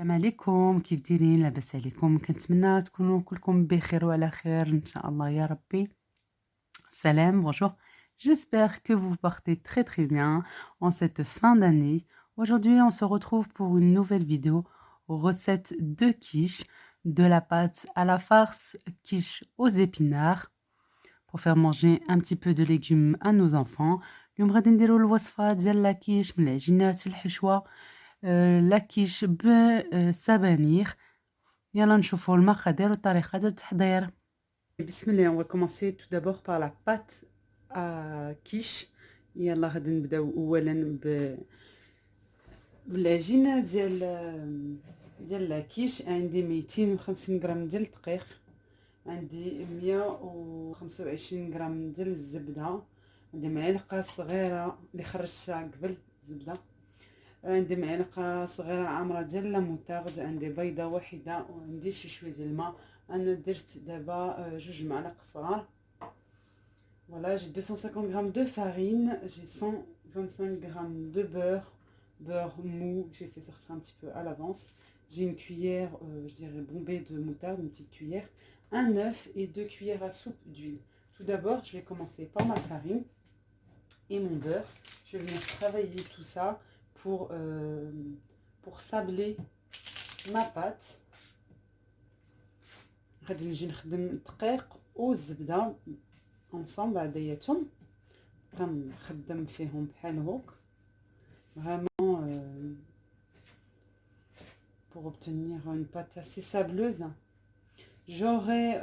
السلام عليكم، كيف دايرين؟ لاباس عليكم؟ كنتمنى تكونوا كلكم بخير وعلى خير ان شاء الله يا ربي. Salam, bonjour. J'espère que vous partez très très bien en cette fin d'année. Aujourd'hui, on se retrouve pour une nouvelle vidéo recette de quiche, de la pâte à la farce, quiche aux épinards, pour faire manger un petit peu de légumes à nos enfants. اليوم غادي نديرو الوصفة ديال لاكيش من العجينات الحشوة، لاكيش بسبانخ. يلا نشوفوا المقادير وطريقة التحضير. Bismillah, on va commencer tout d'abord par la pâte à quiche. يلا غادي نبداو اولا بالعجينه ديال لاكيش. عندي 250 غرام ديال الدقيق، عندي 125 غرام ديال الزبده، عندي معلقه صغيره اللي خرجتها قبل الزبده، عندي معلقه صغيره عامره ديال لا موتارد، عندي بيضه واحده، وعندي شي شويه ديال الماء. انا درت دابا جوج معالق صغار. Voilà, j'ai 250 grammes de farine, j'ai 125 grammes de beurre mou que j'ai fait sortir un petit peu à l'avance. J'ai une cuillère, je dirais bombée de moutarde, une petite cuillère, un œuf et 2 cuillères à soupe d'huile. Tout d'abord, je vais commencer par ma farine et mon beurre. Je vais venir travailler tout ça pour sabler ma pâte. غادي نجي نخدم الدقيق والزبده ensemble بعدياتهم، غنخدم فيهم بحال هوك vraiment pour obtenir une pâte assez sableuse. J'aurais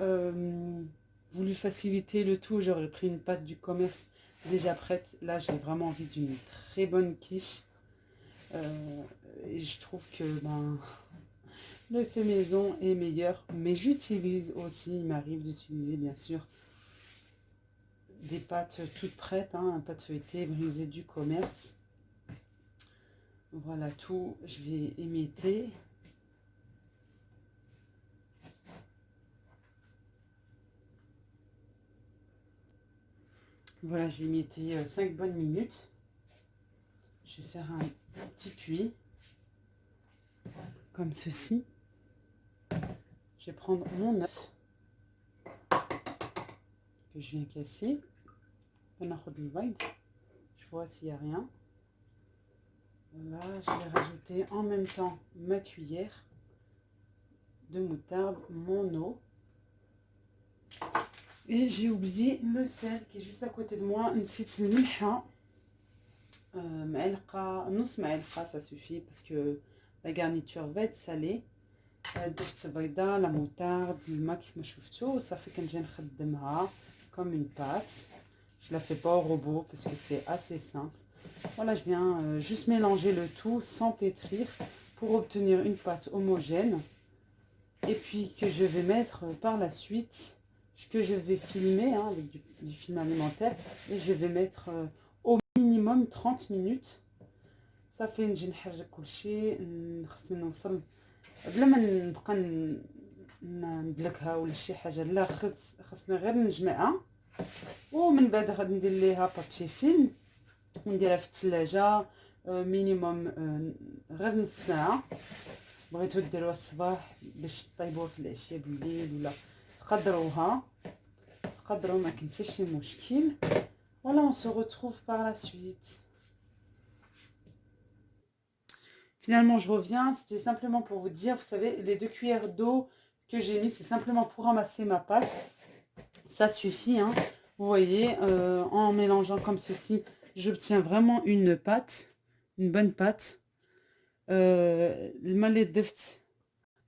voulu faciliter le tout, j'aurais pris une pâte du commerce déjà prête. Là, j'ai vraiment envie d'une très bonne quiche. Et je trouve que le fait maison est meilleur, mais j'utilise aussi, il m'arrive d'utiliser bien sûr des pâtes toutes prêtes, hein, pâte feuilletée, brisée du commerce. Voilà tout, je vais émietter. Voilà, j'ai émietté 5 bonnes minutes. Je vais faire un petit puits, comme ceci. Je vais prendre mon œuf que je viens casser. Je vois s'il n'y a rien. Voilà, je vais rajouter en même temps ma cuillère de moutarde, mon eau. Et j'ai oublié le sel qui est juste à côté de moi. نسيت الملحة، معلقة نص معلقة ça suffit parce que la garniture va être salée. درت بيضة، لا موتارد، الماء كيف ما شفتوا. صافي كنجي نخدمها comme une pâte. Je la fais pas au robot parce que c'est assez simple. Voilà, je viens juste mélanger le tout sans pétrir pour obtenir une pâte homogène, et puis que je vais mettre par la suite, que je vais filmer avec du film alimentaire, et je vais mettre au minimum 30 minutes. Ça fait نجي نحرك كل شيء، خصني نوصل بلا ما نبقى ندلكها ولا شي حاجه، لا خصني غير نجمعها، ومن بعد غادي ندير ليها بابي فيلم ونديرها في الثلاجه مينيموم غير نص ساعه. بغيتو ديروها الصباح باش طيبوها في العشيه بالليل، ولا تقدروها ما كاين حتى شي مشكل. Voilà, on se retrouve par la suite. Finalement, je reviens, c'était simplement pour vous dire, vous savez, les 2 cuillères d'eau que j'ai mis, c'est simplement pour ramasser ma pâte. Ça suffit, hein. Vous voyez, en mélangeant comme ceci, j'obtiens vraiment une pâte, une bonne pâte. الماء اللي ضفت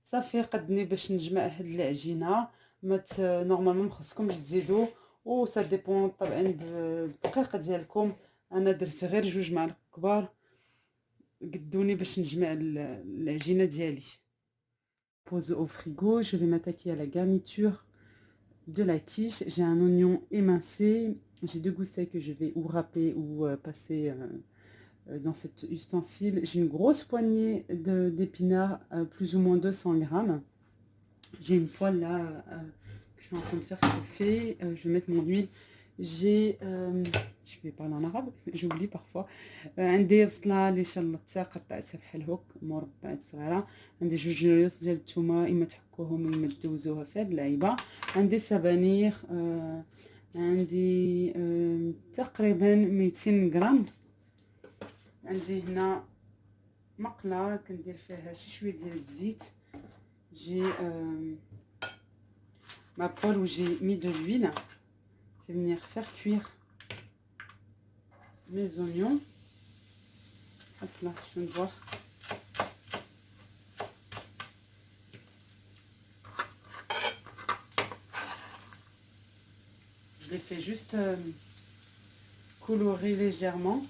صافي قدني باش نجمع هاد العجينه. نورمالمون مخصكمش تزيدوا، و سا ديبون طبعا بالدقيق ديالكم. انا درت غير 2 معالق كبار قدوني باش نجمع العجينه ديالي. Pose au frigo. Je vais m'attaquer à la garniture de la quiche. J'ai un oignon émincé, j'ai 2 gousses que je vais ou râper ou passer dans cet ustensile. J'ai une grosse poignée d'épinards, plus ou moins 200 grammes. J'ai une poêle là que je suis en train de faire chauffer. Je vais mettre mon huile. j'ai je vais parler en arabe, j'oublie parfois. عندي بصله اللي شلطتها قطعتها بحال هوك مربعات صغيره. عندي جوج نيوس ديال الثومه، اما تحكوهم اما تدوزوها في هاد اللعيبه. عندي سبانيخ، عندي تقريبا 200 غرام. عندي هنا مقله كندير فيها شي شويه ديال الزيت. J'ai ma poêle où j'ai mis de l'huile. Je vais venir faire cuire mes oignons. Hop là, je viens de voir. Je les fais juste colorer légèrement.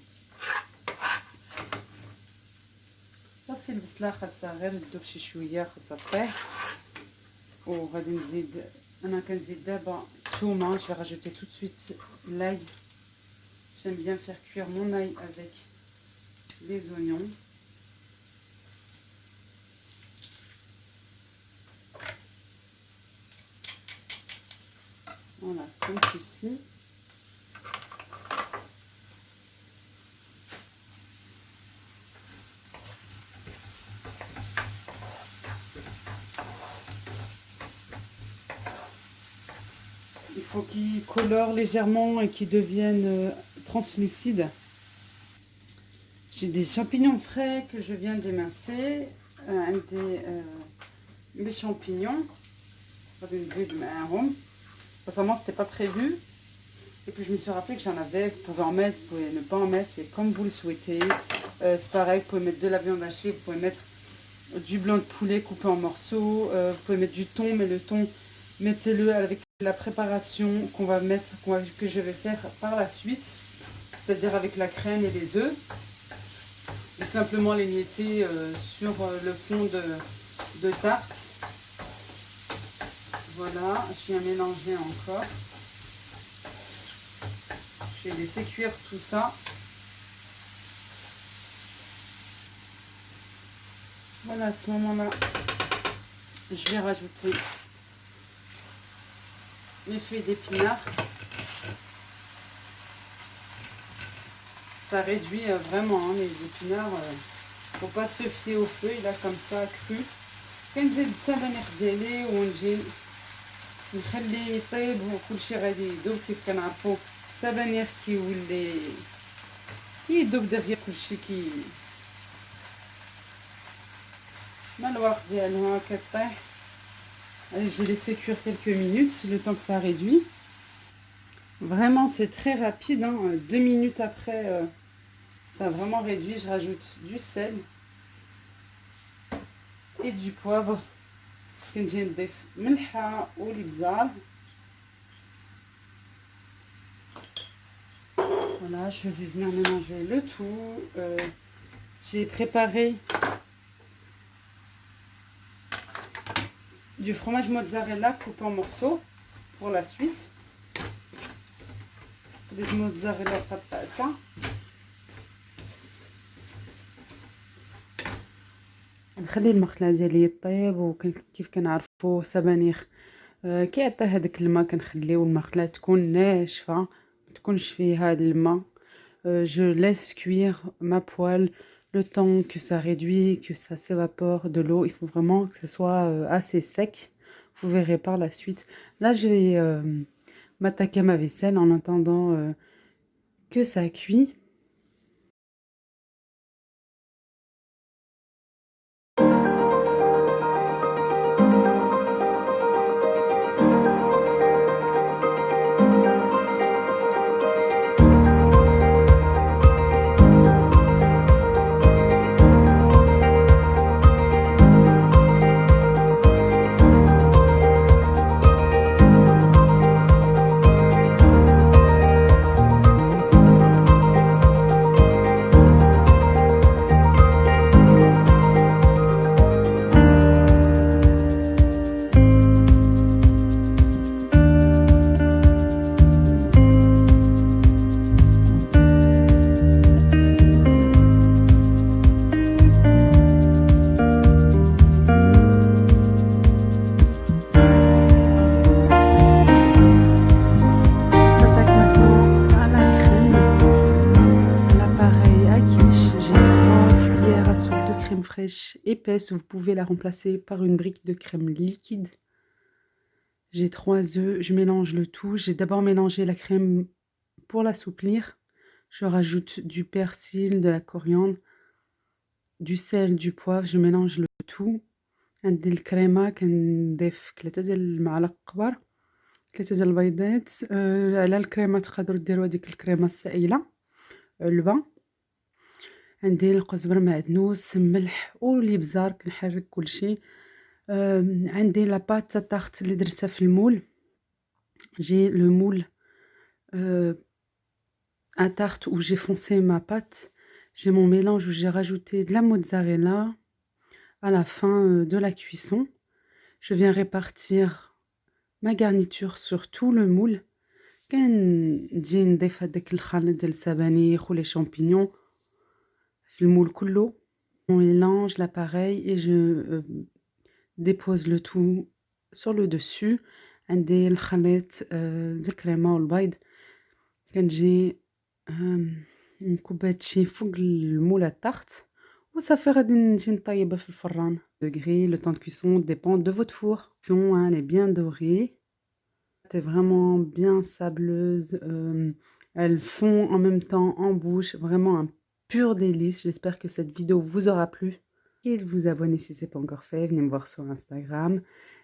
صافي البصله خاصها غير تذوب شي شويه، خاصها طيح. وغادي نزيد، انا كنزيد دابا الثومه. Je vais rajouter tout de suite l'ail. J'aime bien faire cuire mon ail avec les oignons. Voilà, comme ceci. Il faut qu'ils colorent légèrement et qu'ils deviennent translucides. J'ai des champignons frais que je viens d'émincer. Des champignons. Récemment, c'était pas prévu. Et puis je me suis rappelé que j'en avais. Vous pouvez en mettre, vous pouvez ne pas en mettre. C'est comme vous le souhaitez. C'est pareil, vous pouvez mettre de la viande hachée. Vous pouvez mettre du blanc de poulet coupé en morceaux. Vous pouvez mettre du thon, mais le thon, mettez-le avec la préparation que je vais faire par la suite, c'est-à-dire avec la crème et les œufs, ou simplement les mietter sur le fond de tarte. Voilà, je viens mélanger encore. Je vais laisser cuire tout ça. Voilà, à ce moment-là, je vais rajouter mes feuilles d'épinards. Ça réduit vraiment les épinards. Faut pas se fier aux feuilles là comme ça cru. كنزيد السبانخ ديالي ونجي نخليه يطيب وكلشي غادي يذوب. كيف كنعرفوا السبانخ كيولي كيذوب دغيا كلشي مع الورق ديالها كطيح. Allez, je vais laisser cuire quelques minutes, le temps que ça réduit. Vraiment, c'est très rapide. 2 minutes après, ça a vraiment réduit. Je rajoute du sel et du poivre. Voilà, je vais venir mélanger le tout. J'ai préparé du fromage mozzarella coupé en morceaux pour la suite. Des mozzarella قطعتها. نخلي المقله ديالي يطيب، وكيف كنعرفوا سبانخ كيعطي هذاك الماء، كنخليو المقله تكون ناشفه ما تكونش فيها الماء. Je laisse cuire ma poêle le temps que ça réduit, que ça s'évapore de l'eau. Il faut vraiment que ce soit assez sec. Vous verrez par la suite. Là, je vais m'attaquer à ma vaisselle en attendant que ça cuit. épaisse, vous pouvez la remplacer par une brique de crème liquide. J'ai 3 œufs, je mélange le tout. J'ai d'abord mélangé la crème pour l'assouplir. Je rajoute du persil, de la coriandre, du sel, du poivre, je mélange le tout. عندي الكريمة كنضيف 3 ديال المعالق كبار، 3 ديال البيضات، على الكريمة تقدروا ديروا هاديك الكريمة السائلة، علبة. عندي القزبر معدنوس، ملح والإبزار، كنحرك كلشي. عندي لا بات طاغت اللي درتها في المول. J'ai le moule à tarte où j'ai foncé ma pâte. J'ai mon mélange où j'ai rajouté de la mozzarella à la fin de la cuisson. Je viens répartir ma garniture sur tout le moule. كنجي نضيف هداك الخليط ديال السبانخ ولي champignons في المول كله. On mélange l'appareil et je dépose le tout sur le dessus. عندي الخليط ديال الكريمة والبيض. كنجي نكب هادشي فوق المول à tarte وصافي غادي نجي نطيبها في الفران. Degré, le temps de cuisson dépend de votre four. Elle est bien dorée. C'est vraiment bien sableuse. Elle fond en même temps en bouche. Vraiment un pur délice. J'espère que cette vidéo vous aura plu. Et de vous abonner si ce n'est pas encore fait. Venez me voir sur Instagram.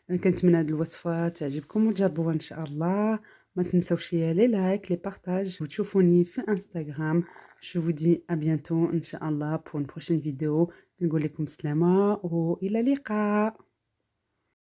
كنتمنى هاد الوصفة تعجبكم وتجربوها إن شاء الله. ما تنسوش لي لايك لي بارتاج وتشوفوني في انستغرام. Je vous dis à bientôt إن شاء الله pour une prochaine vidéo. نقول لكم سلامة وإلى اللقاء.